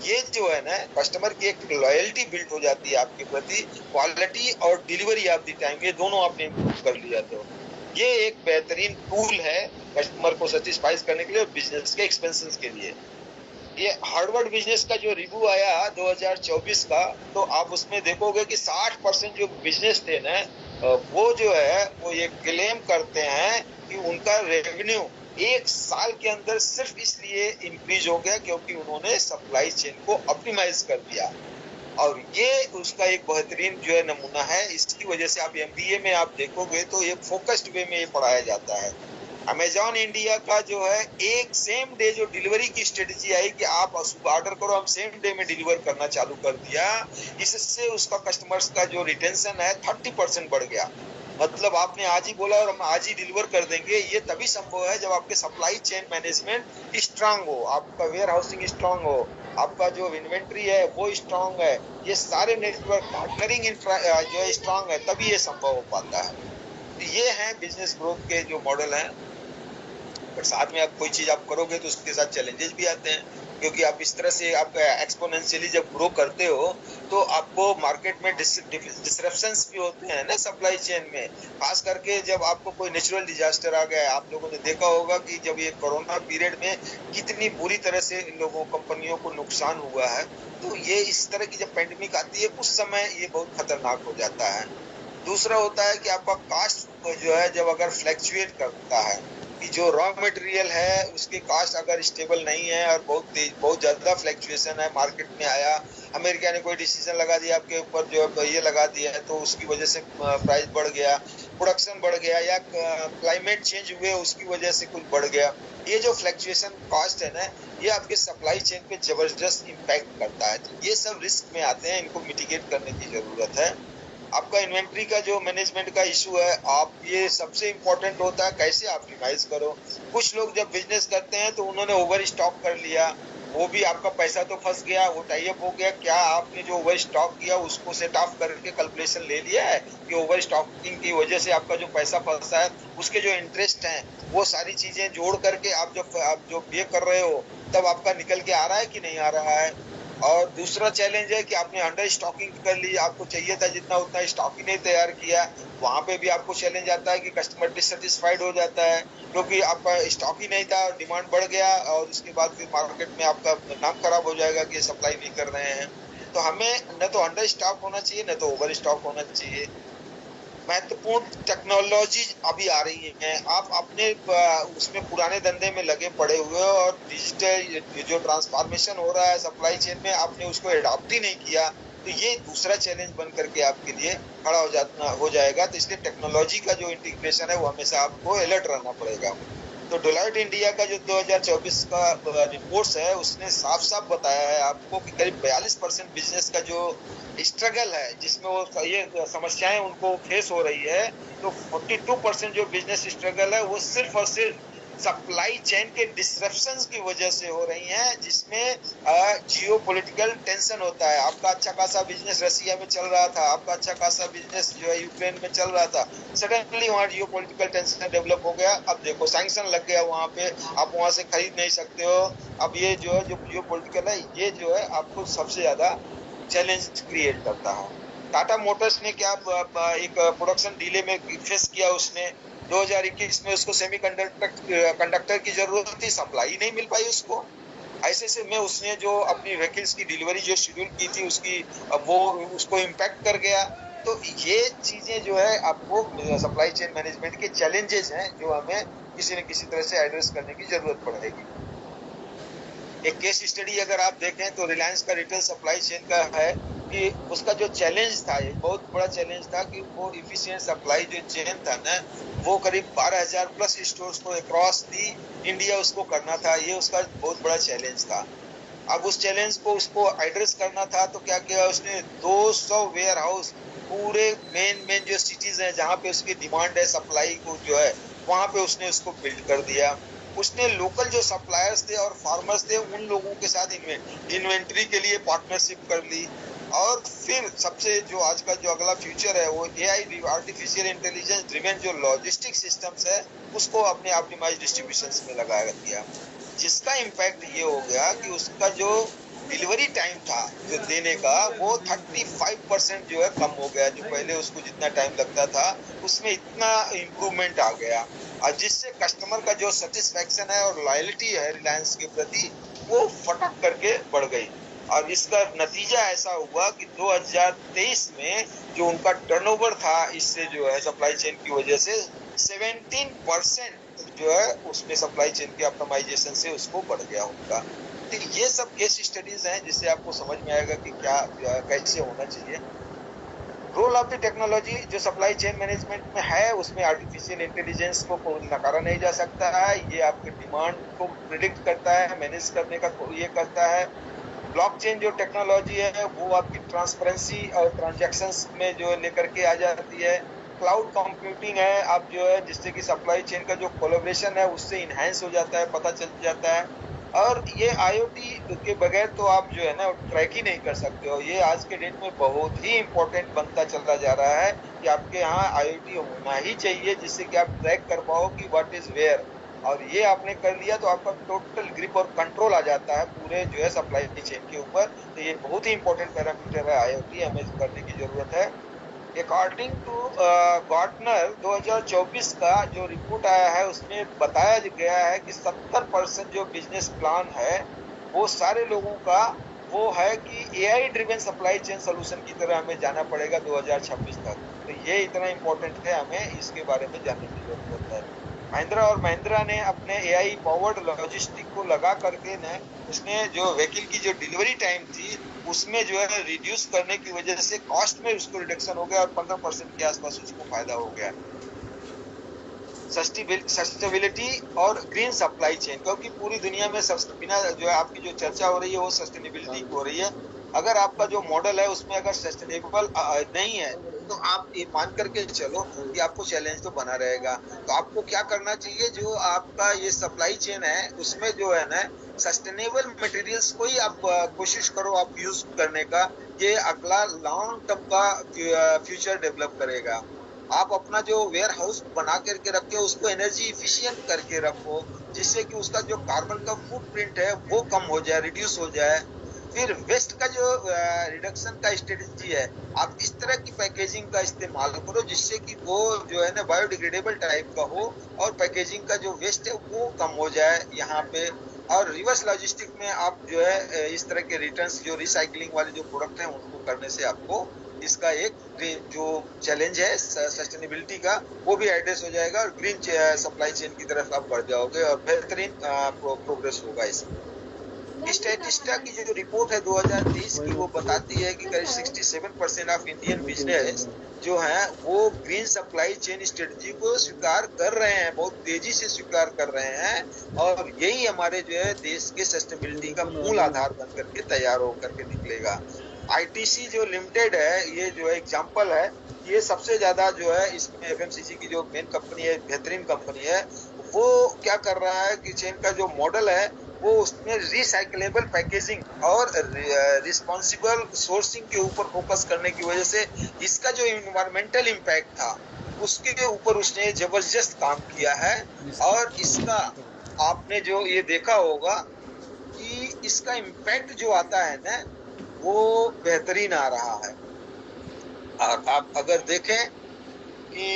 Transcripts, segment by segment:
ये जो है ना, कस्टमर की एक लॉयल्टी बिल्ड हो जाती है आपके प्रति। क्वालिटी और डिलीवरी ऑफ द टाइम, ये दोनों आपने इम्प्रूव कर लिया। तो ये एक बेहतरीन टूल है कस्टमर को सेटिस्फाइज करने के लिए और बिजनेस के एक्सपेंसेस के लिए। ये हार्वर्ड बिजनेस का जो रिव्यू आया 2024 का, तो आप उसमें देखोगे कि 60% जो बिजनेस थे ना, वो जो है वो ये क्लेम करते हैं कि उनका रेवेन्यू एक साल के अंदर सिर्फ इसलिए इंक्रीज हो गया क्योंकि उन्होंने सप्लाई चेन को ऑप्टिमाइज कर दिया। और ये उसका एक बेहतरीन जो है नमूना है। इसकी वजह से आप एमबीए में आप देखोगे तो ये फोकस्ड वे में ये पढ़ाया जाता है। अमेजॉन इंडिया का जो है एक सेम डे जो डिलीवरी की स्ट्रेटेजी आई कि आप ऑर्डर करो, हम सेम डे में डिलीवर करना चालू कर दिया। इससे उसका कस्टमर्स का जो रिटेंशन है 30% बढ़ गया। मतलब आपने आज ही बोला और हम आज ही डिलीवर कर देंगे, ये तभी संभव है जब आपके सप्लाई चेन मैनेजमेंट स्ट्रांग हो, आपका वेयर हाउसिंग स्ट्रांग हो, आपका जो इन्वेंट्री है वो स्ट्रांग है, ये सारे नेटवर्क पार्टनरिंग जो है स्ट्रांग है, तभी ये संभव हो पाता है। तो ये है बिजनेस ग्रोथ के जो मॉडल हैं। पर साथ में आप कोई चीज आप करोगे तो उसके साथ चैलेंजेस भी आते हैं, क्योंकि आप इस तरह से आप एक्सपोनेंशियली जब ग्रो करते हो तो आपको मार्केट में डिसरप्शंस भी होते हैं ना सप्लाई चेन में। खास करके जब आपको कोई नेचुरल डिजास्टर आ गया है, आप लोगों ने देखा होगा कि जब ये कोरोना पीरियड में कितनी बुरी तरह से इन लोगों कंपनियों को नुकसान हुआ है। तो ये इस तरह की जब पेंडेमिक आती है उस समय ये बहुत खतरनाक हो जाता है। दूसरा होता है कि आपका कास्ट जो है जब अगर फ्लैक्चुएट करता है, कि जो रॉ मटेरियल है उसके कास्ट अगर स्टेबल नहीं है और बहुत ज्यादा फ्लैक्चुएशन है, मार्केट में आया, अमेरिका ने कोई डिसीजन लगा दिया आपके ऊपर जो ये लगा दिया है, तो उसकी वजह से प्राइस बढ़ गया, प्रोडक्शन बढ़ गया, या क्लाइमेट चेंज हुए उसकी वजह से कुछ बढ़ गया। ये जो फ्लैक्चुएशन कॉस्ट है ना, ये आपके सप्लाई चेन पे जबरदस्त इम्पैक्ट करता है। तो ये सब रिस्क में आते हैं, इनको मिटिगेट करने की जरूरत है। आपका इन्वेंट्री का जो मैनेजमेंट का इशू है, आप ये सबसे इम्पोर्टेंट होता है कैसे ऑप्टिमाइज करो। कुछ लोग जब बिजनेस करते हैं तो उन्होंने ओवर स्टॉक कर लिया, वो भी आपका पैसा तो फंस गया, वो टाई अप हो गया। क्या आपने जो ओवर स्टॉक किया उसको सेट ऑफ करके कैलकुलेशन ले लिया है कि ओवर स्टॉकिंग की वजह से आपका जो पैसा फंसा है उसके जो इंटरेस्ट है, वो सारी चीजें जोड़ करके आप जो पे कर रहे हो तब आपका निकल के आ रहा है कि नहीं आ रहा है। और दूसरा चैलेंज है कि आपने अंडर स्टॉकिंग कर ली, आपको चाहिए था जितना उतना स्टॉक ही नहीं तैयार किया। वहां पे भी आपको चैलेंज आता है कि कस्टमर डिससेटिस्फाइड हो जाता है क्योंकि आपका स्टॉक ही नहीं था, डिमांड बढ़ गया और उसके बाद फिर मार्केट में आपका नाम खराब हो जाएगा कि सप्लाई नहीं कर रहे हैं। तो हमें न तो अंडर स्टॉक होना चाहिए न तो ओवर स्टॉक होना चाहिए। महत्वपूर्ण टेक्नोलॉजी अभी आ रही है, आप अपने उसमें पुराने धंधे में लगे पड़े हुए हो और डिजिटल जो ट्रांसफॉर्मेशन हो रहा है सप्लाई चेन में आपने उसको अडॉप्ट ही नहीं किया, तो ये दूसरा चैलेंज बन करके आपके लिए खड़ा हो जाएगा। तो इसलिए टेक्नोलॉजी का जो इंटीग्रेशन है वो हमेशा आपको अलर्ट रहना पड़ेगा। तो डेलॉयट इंडिया का जो 2024 का रिपोर्ट्स है उसने साफ साफ बताया है आपको कि करीब 42% बिजनेस का जो स्ट्रगल है, जिसमें वो ये समस्याएं उनको फेस हो रही है, तो 42% जो बिजनेस स्ट्रगल है वो सिर्फ और सिर्फ सप्लाई चेन के डिसरप्शंस की वजह से हो रही हैं, जिसमें जियो पॉलिटिकल टेंशन होता है। आपका अच्छा खासा बिजनेस रसिया में चल रहा था, आपका अच्छा खासा बिजनेस जो है यूक्रेन में चल रहा था, सडनली वहाँ जियो पॉलिटिकल टेंशन डेवलप हो गया। अब देखो सैंक्शन लग गया वहाँ पे, आप वहाँ से खरीद नहीं सकते हो। अब ये जो है जो जियो पॉलिटिकल है, ये जो है आपको सबसे ज्यादा चैलेंज क्रिएट करता है। टाटा मोटर्स ने क्या एक प्रोडक्शन डिले में फेस किया उसने 2021 में, उसको कंडक्टर की जरूरत थी, सप्लाई नहीं मिल पाई उसको। ऐसे में उसने जो अपनी व्हीकल्स की डिलीवरी जो शेड्यूल की थी उसकी, वो उसको इम्पैक्ट कर गया। तो ये चीजें जो है आपको सप्लाई चेन मैनेजमेंट के चैलेंजेस हैं जो हमें किसी न किसी तरह से एड्रेस करने की जरूरत पड़ेगी। एक केस स्टडी अगर आप देखें तो रिलायंस का रिटेल सप्लाई चेन का है कि उसका जो चैलेंज था, एक बहुत बड़ा चैलेंज था कि वो इफिशिएंट सप्लाई जो चेन था ना, वो करीब 12,000 प्लस स्टोर्स को अक्रॉस दी इंडिया उसको करना था। ये उसका बहुत बड़ा चैलेंज था। अब उस चैलेंज को उसको एड्रेस करना था तो क्या किया उसने, 200 वेयर हाउस पूरे मेन जो सिटीज हैं जहाँ पे उसकी डिमांड है सप्लाई को जो है, वहां पे उसने उसको बिल्ड कर दिया। उसने लोकल जो सप्लायर्स थे और फार्मर्स थे उन लोगों के साथ इन्वेंट्री के लिए पार्टनरशिप कर ली। और फिर सबसे जो आज का जो अगला फ्यूचर है वो एआई आर्टिफिशियल इंटेलिजेंस ड्रिवन जो लॉजिस्टिक सिस्टम्स है उसको अपने ऑप्टिमाइज डिस्ट्रीब्यूशन में लगाया दिया, जिसका इम्पैक्ट ये हो गया कि उसका जो डिलीवरी टाइम था जो देने का, वो 35% जो है कम हो गया। जो पहले उसको जितना टाइम लगता था उसमें इतना इम्प्रूवमेंट आ गया, और जिससे कस्टमर का जो सेटिस्फेक्शन है और लॉयल्टी है रिलायंस के प्रति, वो फटक करके बढ़ गई। और इसका नतीजा ऐसा हुआ कि 2023 में जो उनका टर्नओवर था इससे जो है सप्लाई चेन की वजह से 17% जो है उसमें सप्लाई चेन के ऑप्टिमाइजेशन से उसको बढ़ गया उनका। तो ये सब केस स्टडीज हैं जिससे आपको समझ में आएगा कि क्या कैसे होना चाहिए। रोल ऑफ द टेक्नोलॉजी जो सप्लाई चेन मैनेजमेंट में है, उसमें आर्टिफिशियल इंटेलिजेंस को नकारा नहीं जा सकता है। ये आपके डिमांड को प्रिडिक्ट करता है, मैनेज करने का ये करता है। ब्लॉकचेन जो टेक्नोलॉजी है वो आपकी ट्रांसपेरेंसी और ट्रांजैक्शंस में जो लेकर के आ जाती है। क्लाउड कंप्यूटिंग है, आप जो है जिससे कि सप्लाई चेन का जो कोलैबोरेशन है उससे इनहेंस हो जाता है, पता चल जाता है। और ये आईओटी के बगैर तो आप जो है ना ट्रैक ही नहीं कर सकते हो। ये आज के डेट में बहुत ही इम्पोर्टेंट बनता चलता जा रहा है कि आपके यहाँ आईओटी होना ही चाहिए, जिससे कि आप ट्रैक कर पाओ कि व्हाट इज वेयर। और ये आपने कर लिया तो आपका टोटल ग्रिप और कंट्रोल आ जाता है पूरे जो है सप्लाई चेन के ऊपर। तो ये बहुत ही इंपॉर्टेंट पैरामीटर है, आईओटी हमें करने की जरूरत है। अकॉर्डिंग टू गार्टनर 2024 का जो रिपोर्ट आया है उसमें बताया गया है कि 70% जो बिजनेस प्लान है वो सारे लोगों का वो है कि AI driven supply chain solution की तरह हमें जाना पड़ेगा 2026 तक। तो ये इतना इम्पोर्टेंट है, हमें इसके बारे में जानने की जरूरत है। महिंद्रा और महिंद्रा ने अपने एआई पावर्ड लॉजिस्टिक को लगा करके ने उसने जो व्हीकल की जो डिलीवरी टाइम थी उसमें जो है रिड्यूस करने की वजह से कॉस्ट में उसको रिडक्शन हो गया और 15% के आसपास उसको फायदा हो गया। सस्टेनेबिलिटी और ग्रीन सप्लाई चेन, क्योंकि पूरी दुनिया में बिना जो है आपकी जो चर्चा हो रही है वो सस्टेनेबिलिटी की हो रही है। अगर आपका जो मॉडल है उसमें अगर सस्टेनेबल नहीं है तो आप ये मान करके चलो कि आपको चैलेंज तो बना रहेगा। तो आपको क्या करना चाहिए, जो आपका ये सप्लाई चेन है उसमें जो है ना सस्टेनेबल मटेरियल्स को ही आप कोशिश करो आप यूज करने का। ये अगला लॉन्ग टर्म का फ्यूचर डेवलप करेगा। आप अपना जो वेयर हाउस बना करके रखे उसको एनर्जी इफिशियंट करके रखो, जिससे कि उसका जो कार्बन का फुटप्रिंट है वो कम हो जाए, रिड्यूस हो जाए। फिर वेस्ट का जो रिडक्शन का स्ट्रेटेजी है, आप इस तरह की पैकेजिंग का इस्तेमाल करो जिससे कि वो जो है ना बायोडिग्रेडेबल टाइप का हो और पैकेजिंग का जो वेस्ट है वो कम हो जाए यहाँ पे। और रिवर्स लॉजिस्टिक में आप जो है इस तरह के रिटर्न्स जो रिसाइकलिंग वाले जो प्रोडक्ट हैं उनको करने से आपको इसका एक जो चैलेंज है सस्टेनेबिलिटी का वो भी एड्रेस हो जाएगा और ग्रीन सप्लाई चेन की तरफ आप बढ़ जाओगे और बेहतरीन प्रोग्रेस होगा इसमें। स्टैटिस्टा की जो रिपोर्ट है 2023 की वो बताती है कि करीब 67% ऑफ इंडियन बिजनेस जो है वो ग्रीन सप्लाई चेन स्ट्रेटजी को स्वीकार कर रहे हैं, बहुत तेजी से स्वीकार कर रहे हैं। और यही हमारे जो है देश के सस्टेनेबिलिटी का मूल आधार बन करके तैयार होकर के निकलेगा। आईटीसी जो लिमिटेड है ये जो एग्जाम्पल है, ये सबसे ज्यादा जो है इसमें एफएमसीजी की जो मेन कंपनी है, बेहतरीन कंपनी है, वो क्या कर रहा है कि चेन का जो मॉडल है वो उसमें रिसाइकलेबल पैकेजिंग और रिस्पॉन्सिबल सोर्सिंग के ऊपर फोकस करने की वजह से इसका जो इन्वायरमेंटल इम्पैक्ट था उसके ऊपर उसने जबरदस्त काम किया है। और इसका आपने जो ये देखा होगा कि इसका इम्पैक्ट जो आता है ना वो बेहतरीन आ रहा है। और आप अगर देखें कि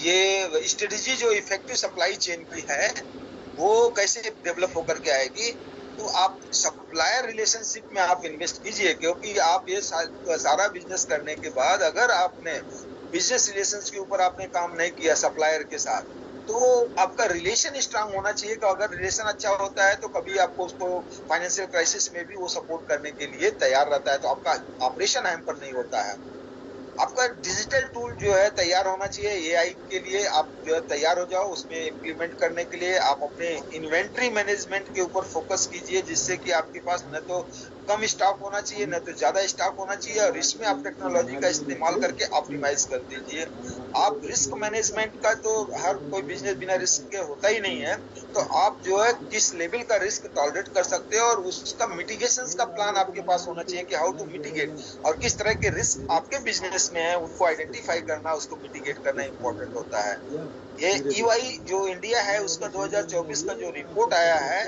ये स्ट्रेटेजी जो इफेक्टिव सप्लाई चेन की है वो कैसे डेवलप होकर के आएगी, तो आप सप्लायर रिलेशनशिप में आप इन्वेस्ट कीजिए, क्योंकि आप ये सारा बिजनेस करने के बाद अगर आपने बिजनेस रिलेशंस के ऊपर आपने काम नहीं किया सप्लायर के साथ, तो आपका रिलेशन स्ट्रांग होना चाहिए। कि अगर रिलेशन अच्छा होता है तो कभी आपको उसको फाइनेंशियल क्राइसिस में भी वो सपोर्ट करने के लिए तैयार रहता है, तो आपका ऑपरेशन हैम्पर नहीं होता है। आपका डिजिटल टूल जो है तैयार होना चाहिए एआई के लिए, आप जो है तैयार हो जाओ उसमें इम्प्लीमेंट करने के लिए। आप अपने इन्वेंट्री मैनेजमेंट के ऊपर फोकस कीजिए, जिससे कि आपके पास न तो कम स्टॉक होना चाहिए न तो ज्यादा स्टॉक होना चाहिए, और इसमें आप टेक्नोलॉजी का इस्तेमाल करके ऑप्टिमाइज कर दीजिए। आप रिस्क मैनेजमेंट का तो हर कोई बिजनेस बिना रिस्क के होता ही नहीं है, तो आप जो है किस लेवल का रिस्क टॉलरेट कर सकते हो और उसका मिटिगेशन का प्लान आपके पास होना चाहिए कि हाउ टू मिटिगेट, और किस तरह के रिस्क आपके बिजनेस में है उनको आइडेंटिफाई करना, उसको मिटिगेट करना इंपॉर्टेंट होता है। ये ईवाई जो इंडिया है उसका 2024 का जो रिपोर्ट आया है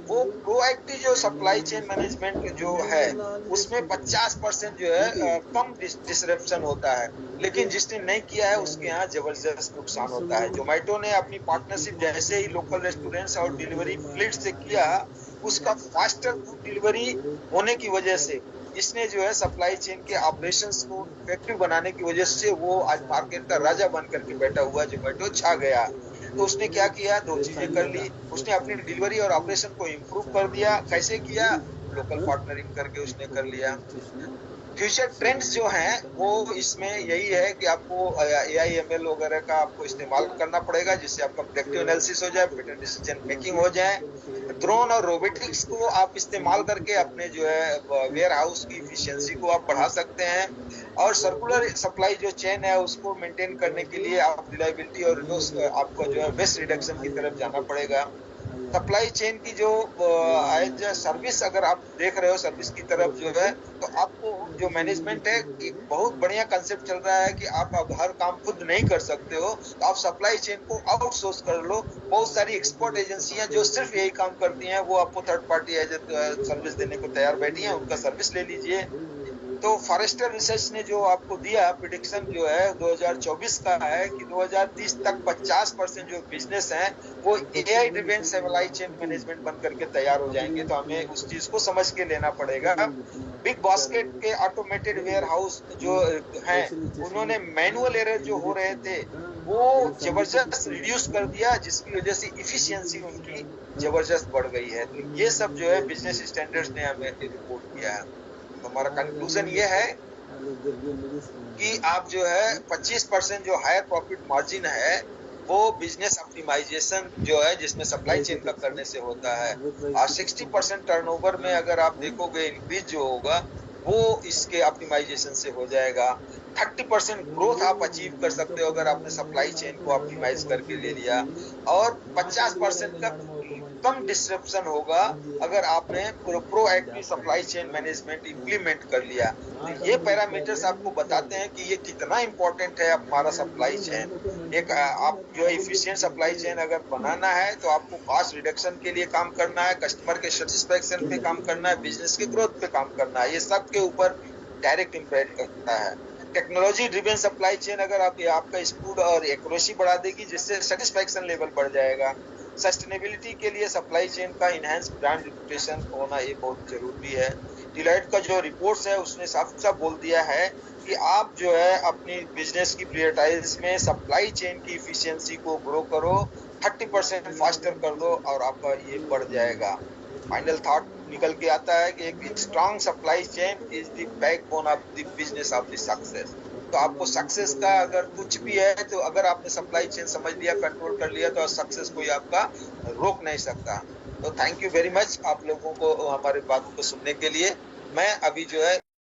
वो प्रोएक्टिव जो सप्लाई चेन मैनेजमेंट जो है उसमें 50% जो है कम डिसरप्शन होता है, लेकिन जिसने नहीं किया है उसके यहाँ जबरदस्त नुकसान होता है। जोमेटो ने अपनी पार्टनरशिप जैसे ही लोकल रेस्टोरेंट्स और डिलीवरी फ्लीट से किया, उसका फास्टर फूड डिलीवरी होने की वजह से इसने जो है सप्लाई चेन के ऑपरेशंस को इफेक्टिव बनाने की वजह से वो आज मार्केट का राजा बन करके बैठा हुआ जोमेटो छा गया। तो उसने क्या किया, दो चीजें कर ली। उसने अपनी डिलीवरी और ऑपरेशन को इम्प्रूव कर दिया। कैसे किया? लोकल पार्टनरिंग करके उसने कर लिया। फ्यूचर ट्रेंड्स जो हैं वो इसमें यही है कि आपको AI/ML वगैरह का आपको इस्तेमाल करना पड़ेगा, जिससे आपका प्रेडिक्टिव एनालिसिस हो जाए, बेटर डिसीजन मेकिंग हो जाए। ड्रोन और रोबोटिक्स को आप इस्तेमाल करके अपने जो है वेयर हाउस की इफिशियंसी को आप बढ़ा सकते हैं। और सर्कुलर सप्लाई जो चेन है उसको मेंटेन करने के लिए आप रिलायबिलिटी और आपको जो है वेस्ट रिडक्शन की तरफ जाना पड़ेगा। सप्लाई चेन की जो एज सर्विस अगर आप देख रहे हो सर्विस की तरफ जो है, तो आपको जो मैनेजमेंट है एक बहुत बढ़िया कंसेप्ट चल रहा है कि आप अब हर काम खुद नहीं कर सकते हो, तो आप सप्लाई चेन को आउटसोर्स कर लो। बहुत सारी एक्सपोर्ट एजेंसियां जो सिर्फ यही काम करती हैं वो आपको थर्ड पार्टी एज सर्विस देने को तैयार बैठी हैं, उनका सर्विस ले लीजिए। तो फॉरेस्टर रिसर्च ने जो आपको दिया प्रिडिक्शन जो है 2024 का है कि 2030 तक 50% जो बिजनेस है वो AI driven supply chain management बन करके तैयार हो जाएंगे। तो हमें उस चीज को समझ के लेना पड़ेगा। बिग बास्केट के ऑटोमेटेड वेयर हाउस जो हैं उन्होंने मैनुअल एरर जो हो रहे थे वो जबरदस्त रिड्यूस कर दिया, जिसकी वजह से इफिशियंसी उनकी जबरदस्त बढ़ गई है। तो ये सब जो है बिजनेस स्टैंडर्ड्स ने हमें रिपोर्ट किया है। हमारा कंक्लूजन ये है कि आप जो है 25% जो हायर प्रॉफिट मार्जिन है वो बिजनेस ऑप्टिमाइजेशन जो है जिसमें सप्लाई चेन का करने से होता है। और 60% टर्नओवर में अगर आप देखोगे इंक्रीज जो होगा वो इसके ऑप्टिमाइजेशन से हो जाएगा। 30% ग्रोथ आप अचीव कर सकते हो अगर आपने सप्लाई चेन को ऑप्टिमाइज करके ले लिया। और 50% का कम डिस्ट्रप्शन होगा अगर आपने proactive supply chain management implement कर लिया। तो ये पैरामीटर्स आपको बताते हैं कि ये कितना इंपॉर्टेंट है हमारा सप्लाई चेन। एक आप जो इफिशिएंट सप्लाई चेन अगर बनाना है तो आपको कॉस्ट रिडक्शन के लिए काम करना है, कस्टमर के सेटिस्फेक्शन पे काम करना है, बिजनेस के ग्रोथ पे काम करना है। ये सब के ऊपर डायरेक्ट इम्पैक्ट करता है। टेक्नोलॉजी ड्रिवन सप्लाई चेन अगर आपका स्पीड और एक्यूरेसी बढ़ा देगी, जिससे सेटिस्फेक्शन लेवल बढ़ जाएगा। सस्टेनेबिलिटी के लिए सप्लाई चेन का इनहेंस ब्रांड रेपुटेशन होना ये बहुत जरूरी है। डिलॉयट का जो रिपोर्ट्स है उसने साफ साफ बोल दिया है कि आप जो है अपनी बिजनेस की प्रायोरिटाइज में सप्लाई चेन की इफिशियंसी को ग्रो करो, 30% फास्टर कर दो और आपका ये बढ़ जाएगा। फाइनल थॉट निकल के आता है कि एक strong supply chain is the backbone of the business of the success. तो आपको सक्सेस का अगर कुछ भी है तो अगर आपने सप्लाई चेन समझ लिया, कंट्रोल कर लिया, तो सक्सेस कोई आपका रोक नहीं सकता। तो थैंक यू वेरी मच आप लोगों को हमारे बात को सुनने के लिए। मैं अभी जो है